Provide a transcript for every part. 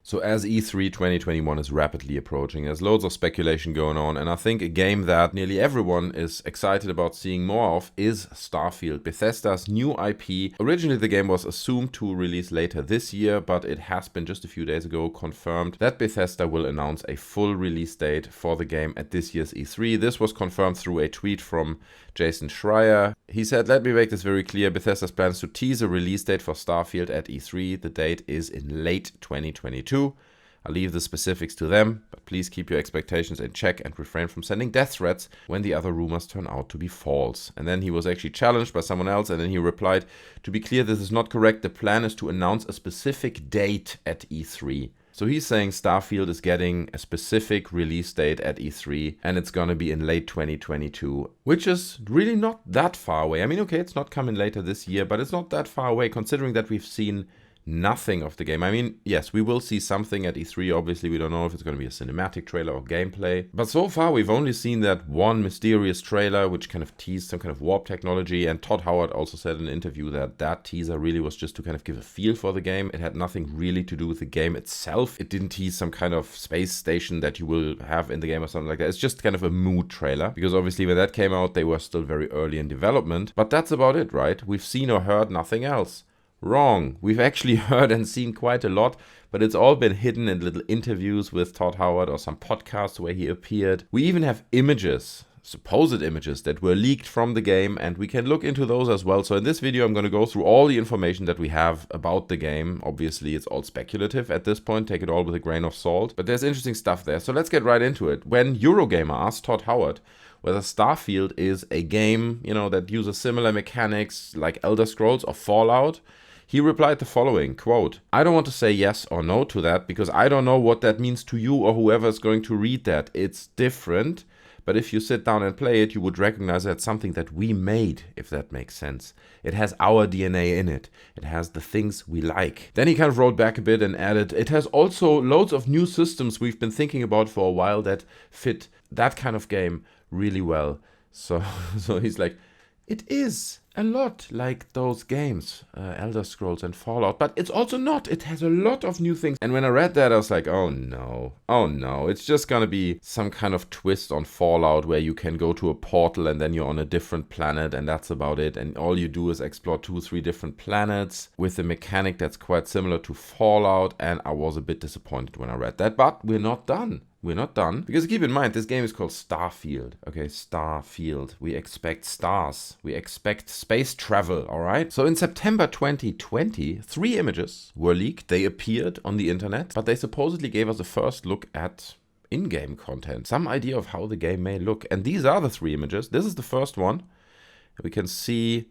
So as E3 2021 is rapidly approaching, there's loads of speculation going on, and I think a game that nearly everyone is excited about seeing more of is Starfield, Bethesda's new IP. Originally the game was assumed to release later this year, but it has been just a few days ago confirmed that Bethesda will announce a full release date for the game at this year's E3. This was confirmed through a tweet from Jason Schreier. He said, "Let me make this very clear, Bethesda plans to tease a release date for Starfield at E3. The date is in late 2022. I'll leave the specifics to them, but please keep your expectations in check and refrain from sending death threats when the other rumors turn out to be false." And then he was actually challenged by someone else, and then he replied, "To be clear, this is not correct. The plan is to announce a specific date at E3. So he's saying Starfield is getting a specific release date at E3, and it's gonna be in late 2022, which is really not that far away. I mean, okay, it's not coming later this year, but it's not that far away considering that we've seen nothing of the game. I mean, yes, we will see something at E3. Obviously, we don't know if it's going to be a cinematic trailer or gameplay. But so far, we've only seen that one mysterious trailer, which kind of teased some kind of warp technology. And Todd Howard also said in an interview that that teaser really was just to kind of give a feel for the game. It had nothing really to do with the game itself. It didn't tease some kind of space station that you will have in the game or something like that. It's just kind of a mood trailer. Because obviously, when that came out, they were still very early in development. But that's about it, right? We've seen or heard nothing else. Wrong. We've actually heard and seen quite a lot, but it's all been hidden in little interviews with Todd Howard or some podcasts where he appeared. We even have images, supposed images, that were leaked from the game, and we can look into those as well. So in this video, I'm going to go through all the information that we have about the game. Obviously, it's all speculative at this point. Take it all with a grain of salt, but there's interesting stuff there. So let's get right into it. When Eurogamer asked Todd Howard whether Starfield is a game, that uses similar mechanics like Elder Scrolls or Fallout, he replied the following, quote, "I don't want to say yes or no to that because I don't know what that means to you or whoever is going to read that. It's different, but if you sit down and play it, you would recognize that's something that we made, if that makes sense. It has our DNA in it. It has the things we like." Then he kind of wrote back a bit and added, "It has also loads of new systems we've been thinking about for a while that fit that kind of game really well." So he's like, it is a lot like those games, Elder Scrolls and Fallout, but it's also not. It has a lot of new things. And when I read that, I was like, oh no, it's just gonna be some kind of twist on Fallout where you can go to a portal and then you're on a different planet and that's about it. And all you do is explore 2-3 different planets with a mechanic that's quite similar to Fallout. And I was a bit disappointed when I read that, but we're not done. We're not done, because keep in mind, this game is called Starfield. Okay, Starfield. We expect stars. We expect space travel, all right? So in September 2020, 3 images were leaked. They appeared on the internet, but they supposedly gave us a first look at in-game content, some idea of how the game may look. And these are the 3 images. This is the first one. We can see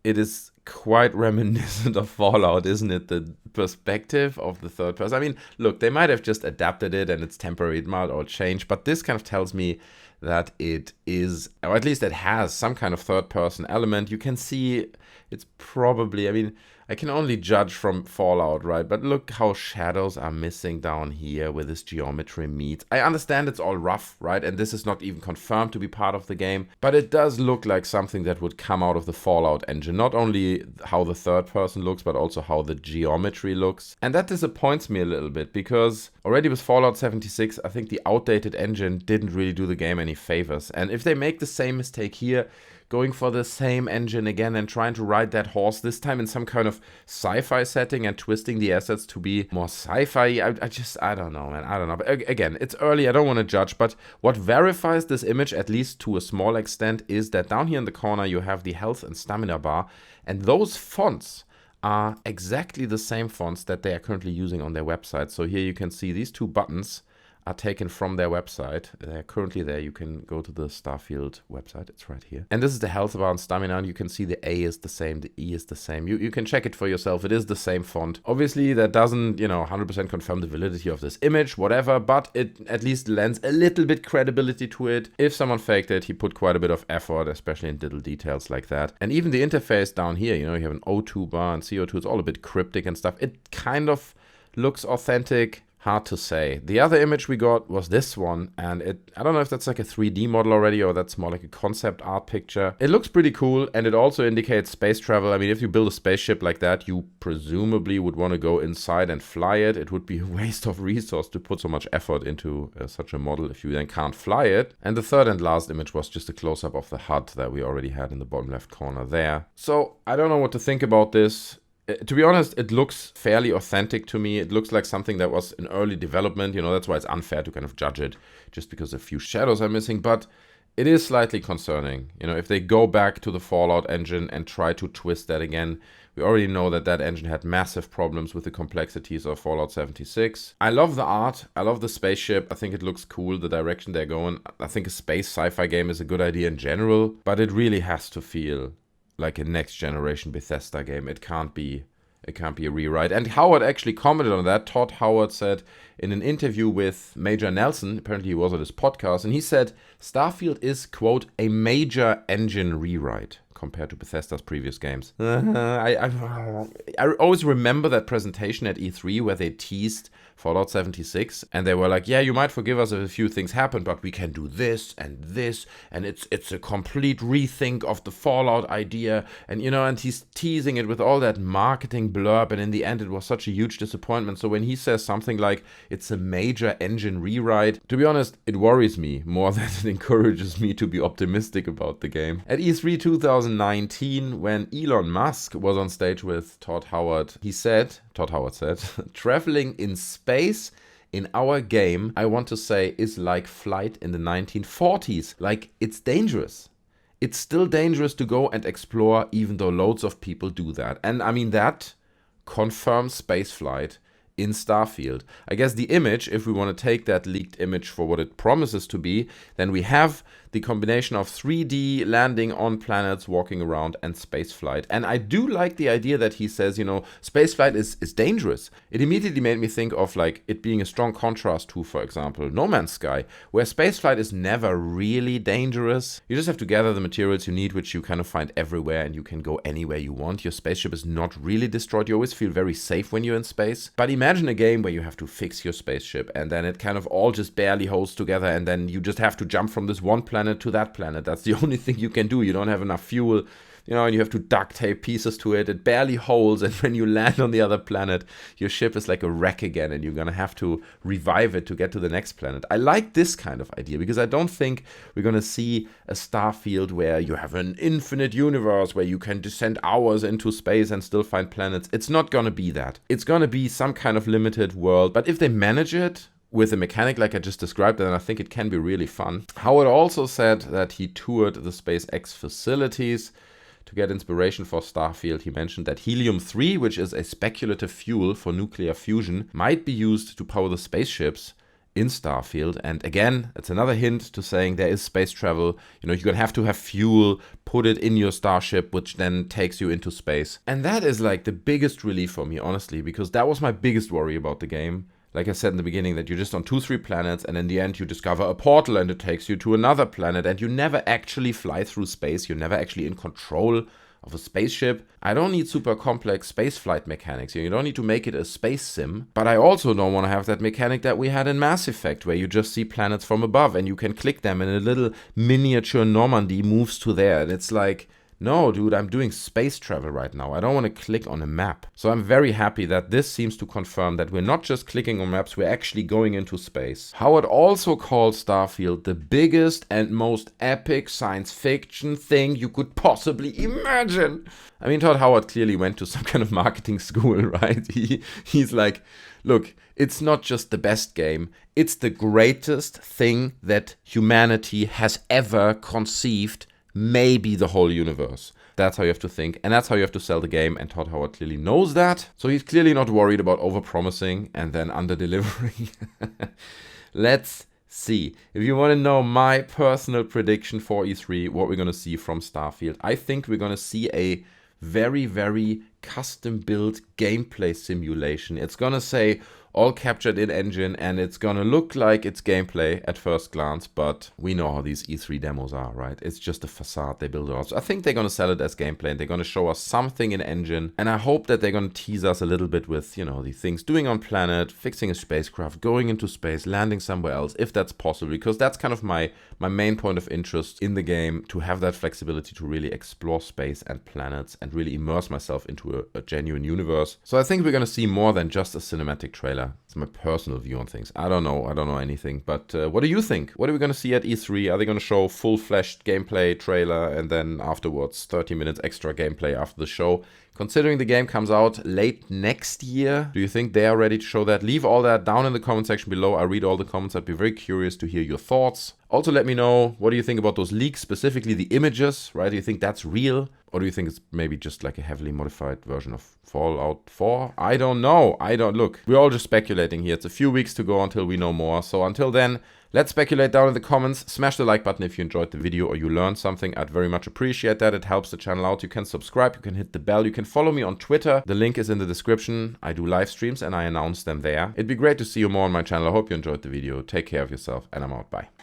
it is quite reminiscent of Fallout, isn't it? The perspective of the third person. I mean, look, they might have just adapted it and it's temporary, it might all change, but this kind of tells me that it is, or at least it has some kind of third person element. You can see it's probably, I mean, I can only judge from Fallout, right? But look how shadows are missing down here where this geometry meets. I understand it's all rough, right? And this is not even confirmed to be part of the game, but it does look like something that would come out of the Fallout engine. Not only how the third person looks, but also how the geometry looks. And that disappoints me a little bit because already with Fallout 76, I think the outdated engine didn't really do the game any favors. And if they make the same mistake here, going for the same engine again and trying to ride that horse, this time in some kind of sci-fi setting and twisting the assets to be more sci-fi, I don't know, man. I don't know. But again, it's early. I don't want to judge. But what verifies this image, at least to a small extent, is that down here in the corner, you have the health and stamina bar. And those fonts are exactly the same fonts that they are currently using on their website. So here you can see these 2 buttons are taken from their website. They're currently there. You can go to the Starfield website. It's right here. And this is the health bar and stamina. And you can see the A is the same. The E is the same. You can check it for yourself. It is the same font. Obviously, that doesn't, 100% confirm the validity of this image, whatever, but it at least lends a little bit credibility to it. If someone faked it, he put quite a bit of effort, especially in little details like that. And even the interface down here, you have an O2 bar and CO2. It's all a bit cryptic and stuff. It kind of looks authentic. Hard to say. The other image we got was this one, and I don't know if that's like a 3D model already or that's more like a concept art picture. It looks pretty cool, and it also indicates space travel. I mean, if you build a spaceship like that, you presumably would want to go inside and fly it. It would be a waste of resource to put so much effort into such a model if you then can't fly it. And the third and last image was just a close-up of the HUD that we already had in the bottom left corner there. So I don't know what to think about this. To be honest, it looks fairly authentic to me. It looks like something that was in early development. That's why it's unfair to kind of judge it just because a few shadows are missing. But it is slightly concerning. If they go back to the Fallout engine and try to twist that again, we already know that engine had massive problems with the complexities of Fallout 76. I love the art. I love the spaceship. I think it looks cool, the direction they're going. I think a space sci-fi game is a good idea in general, but it really has to feel like a next generation Bethesda game. It can't be a rewrite. And Howard actually commented on that. Todd Howard said in an interview with Major Nelson, apparently he was on his podcast, and he said Starfield is, quote, a major engine rewrite compared to Bethesda's previous games. I always remember that presentation at E3 where they teased Fallout 76, and they were like, yeah, you might forgive us if a few things happen, but we can do this, and it's a complete rethink of the Fallout idea, and and he's teasing it with all that marketing blurb, and in the end it was such a huge disappointment. So when he says something like it's a major engine rewrite, to be honest, it worries me more than it encourages me to be optimistic about the game. At E3 2019, when Elon Musk was on stage with Todd Howard said, traveling in space in our game, I want to say, is like flight in the 1940s. Like, it's dangerous. It's still dangerous to go and explore, even though loads of people do that. And I mean, that confirms spaceflight in Starfield. I guess the image, if we want to take that leaked image for what it promises to be, then we have the combination of 3D landing on planets, walking around, and spaceflight. And I do like the idea that he says, spaceflight is dangerous. It immediately made me think of like it being a strong contrast to, for example, No Man's Sky, where spaceflight is never really dangerous. You just have to gather the materials you need, which you kind of find everywhere, and you can go anywhere you want. Your spaceship is not really destroyed. You always feel very safe when you're in space. But imagine a game where you have to fix your spaceship, and then it kind of all just barely holds together, and then you just have to jump from this one planet to that planet. That's the only thing you can do. You don't have enough fuel, and you have to duct tape pieces to it. It barely holds, and when you land on the other planet, your ship is like a wreck again, and you're gonna have to revive it to get to the next planet. I like this kind of idea because I don't think we're gonna see a Starfield where you have an infinite universe where you can descend hours into space and still find planets. It's not gonna be that. It's gonna be some kind of limited world, but if they manage it with a mechanic like I just described, then I think it can be really fun. Howard also said that he toured the SpaceX facilities to get inspiration for Starfield. He mentioned that helium-3, which is a speculative fuel for nuclear fusion, might be used to power the spaceships in Starfield. And again, it's another hint to saying there is space travel. You're gonna have to have fuel, put it in your starship, which then takes you into space. And that is like the biggest relief for me, honestly, because that was my biggest worry about the game. Like I said in the beginning, that you're just on 2-3 planets, and in the end you discover a portal and it takes you to another planet, and you never actually fly through space. You're never actually in control of a spaceship. I don't need super complex spaceflight mechanics. You don't need to make it a space sim, but I also don't want to have that mechanic that we had in Mass Effect, where you just see planets from above and you can click them and a little miniature Normandy moves to there. And it's like, no, dude, I'm doing space travel right now. I don't want to click on a map. So I'm very happy that this seems to confirm that we're not just clicking on maps, we're actually going into space. Howard also called Starfield the biggest and most epic science fiction thing you could possibly imagine. I mean, Todd Howard clearly went to some kind of marketing school, right? He's like, look, it's not just the best game, it's the greatest thing that humanity has ever conceived. Maybe the whole universe. That's how you have to think, and that's how you have to sell the game, and Todd Howard clearly knows that. So he's clearly not worried about over-promising and then under-delivering. Let's see. If you want to know my personal prediction for E3, what we're going to see from Starfield, I think we're going to see a very, very custom-built gameplay simulation. It's going to say, all captured in engine, and it's gonna look like it's gameplay at first glance, but we know how these E3 demos are, right? It's just a facade they build around. So I think they're gonna sell it as gameplay, and they're gonna show us something in engine, and I hope that they're gonna tease us a little bit with, you know, the things doing on planet, fixing a spacecraft, going into space, landing somewhere else, if that's possible, because that's kind of my main point of interest in the game, to have that flexibility to really explore space and planets and really immerse myself into a genuine universe. So I think we're gonna see more than just a cinematic trailer. It's my personal view on things. I don't know anything, but what do you think? What are we gonna see at E3? Are they gonna show full-fleshed gameplay trailer and then afterwards 30 minutes extra gameplay after the show? Considering the game comes out late next year, do you think they are ready to show that? Leave all that down in the comment section below. I read all the comments. I'd be very curious to hear your thoughts. Also, let me know, what do you think about those leaks, specifically the images, right? Do you think that's real? Or do you think it's maybe just like a heavily modified version of Fallout 4? I don't know. Look, we're all just speculating here. It's a few weeks to go until we know more. So until then, let's speculate down in the comments. Smash the like button if you enjoyed the video or you learned something. I'd very much appreciate that. It helps the channel out. You can subscribe, you can hit the bell, you can follow me on Twitter. The link is in the description. I do live streams and I announce them there. It'd be great to see you more on my channel. I hope you enjoyed the video. Take care of yourself and I'm out. Bye.